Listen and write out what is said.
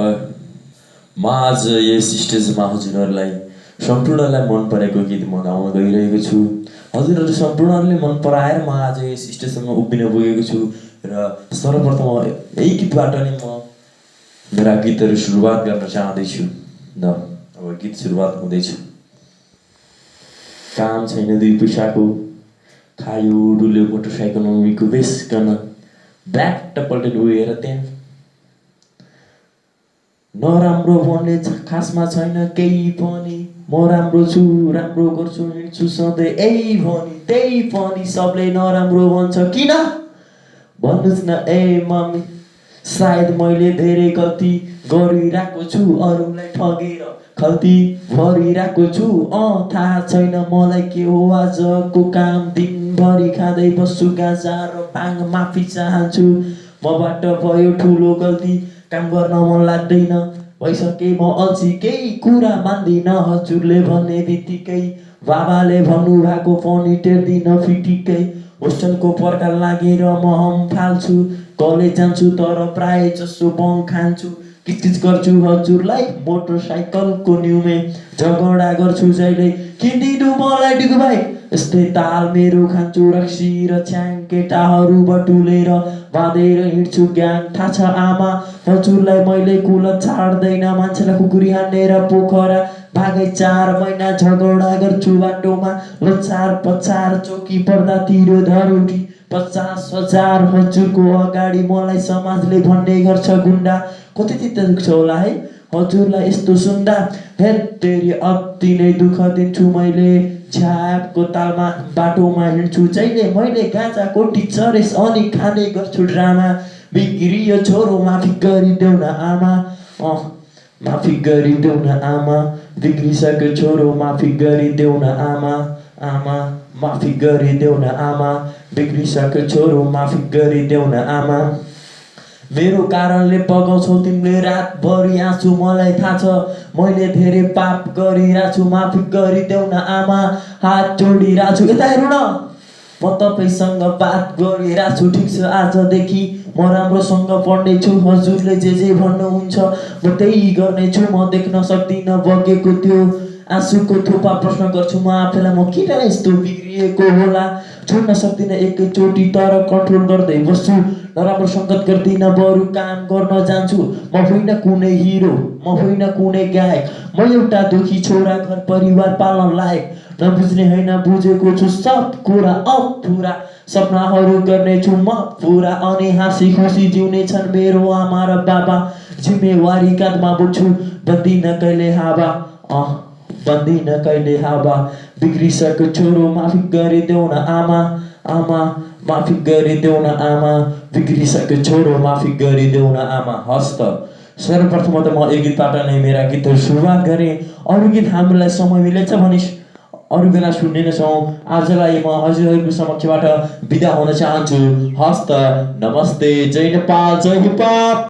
म आज यस स्टेजमा हजुरहरूलाई सम्पूर्णलाई मन परेको गीत म गाउन गइरहेको छु। हजुरहरू सम्पूर्णले मन पराएर म आज यस स्टेजमा उभिन पुगेको छु र सर्वप्रथम यही गीतबाट नै म मेरा गीतहरू सुरुवात गर्न चाहदैछु। अब गीत सुरुवात हुँदैछ। काम छैन दुई पैसाको, खायो डुल्यो मोटरसाइकल मुभीको बेसकन, ब्ल्याक टपल्टेन उयो त्यहाँ नराम्रो भन्ने खासमा छैन केही पनि। म राम्रो छु, राम्रो गर्छु, हिँड्छु सधैँ यही भनी, त्यही पनि सबले नराम्रो भन्छ किन भन्नुहोस् न ए मम्मी। सायद मैले धेरै गल्ती गरिरहेको छु, अरूलाई ठगेर खल्ती भरिरहेको छु। थाहा छैन मलाई के हो आजको काम, दिनभरि खाँदै बस्छु गाजा र भाङ। माफी चाहन्छु मबाट भयो ठुलो गल्ती, काम गर्न मन लाग्दैन, भइसके म अल्छी, केही कुरा मान्दिन। हजुरले भन्ने बित्तिकै बाबाले भन्नुभएको पनि टेर्दिन फिटिकै। होस्टेलको पर्खा लागेर म हम फाल्छु, कलेज जान्छु तर प्राय जसो बङ खान्छु। किचकिच गर्छु हजुरलाई मोटरसाइकलको न्युमे, झगडा गर्छु जहिले किनिदिनु मलाई डिगो भाइ। यस्तै ताल मेरो खान्छु रक्सी र च्याङ, केटाहरू बटुलेर बाँधेर हिँड्छु ग्याङ। थाहा छ आमा हजुरलाई मैले कुल छाड्दैन, मान्छेलाई कुकुरी हानेर पोखरा भागै 4 महिना झगडा गर्छु बाटोमा, लचार पचार चौकी पर्दा तिरो धरुकी 50,000। हजुरको अगाडि मलाई समाजले भन्ने गर्छ गुन्डा, कति चित्त दुख्छ होला है हजुरलाई यस्तो सुन्दा। हेत्तेरी अति नै दुःख दिन्छु मैले, झ्यापको तालमा बाटोमा हिँड्छु जहिले मैले, गाजा कोठी चरेस अनि खाने गर्छु ड्रामा। बिग्रियो छोरो माफी गरिदेऊ न आमा, माफी गरिदेऊ न आमा। बिग्रिसक्यो छोरो माफी गरिदेऊ न आमा, आमा माफी गरिदेऊ न आमा। बिग्रिसक्यो छोरो माफी गरिदेऊ न आमा। मेरो कारणले बगाउँछौ तिमीले रातभरि आँसु, मलाई थाहा छ मैले धेरै पाप गरिरहेको छु, माफी गरिदेऊ न आमा। हात जोडिरहेको छु, यता हेर्नु न, म तपाईँसँग बात गरिरहेको छु, ठिक छ आजदेखि म राम्रोसँग पढ्नेछु। हजुरले जे भन्नुहुन्छ म त्यही गर्नेछु। म देख्न सक्दिनँ बगेको त्यो आँसुको थोपा, प्रश्न गर्छु म आफैलाई म किन यस्तो बिग्रिएको होला। छोड्न सक्दिनँ एकैचोटि तर कन्ट्रोल गर्दै बस्छु, नराम्रो सङ्गत गर्दिनँ बरु काम गर्न जान्छु। म होइन कुनै हिरो, म होइन कुनै गायक, म एउटा दुखी छोरा घर परिवार पाल्न लायक। नबुझ्ने होइन बुझेको छु सब कुरा पुरा, सपनाहरू गर्नेछु म पुरा, अनि हाँसी खुसी जिउने छन् मेरो आमा र बाबा। जिम्मेवारी काँधमा बोक्छु, बन्दिन कहिले हावा, बन्दिन कहिले हावा। बिग्रिसक्यो छोरो माफी गरिदेऊ न आमा, आमा माफी गरिदेऊ न आमा। बिग्रिसक्यो छोरो माफी गरिदेऊ न आमा। हस् त, सर्वप्रथम त म यो गीतबाट नै मेरा गीतहरू सुरुवात गरेँ। अरू गीत हामीलाई समय मिलेछ भने अरू बेला सुन्ने नै छौँ। आजलाई म हजुरहरूको समक्षबाट बिदा हुन चाहन्छु। हस् त, नमस्ते, जय नेपाल, जय हिप हप।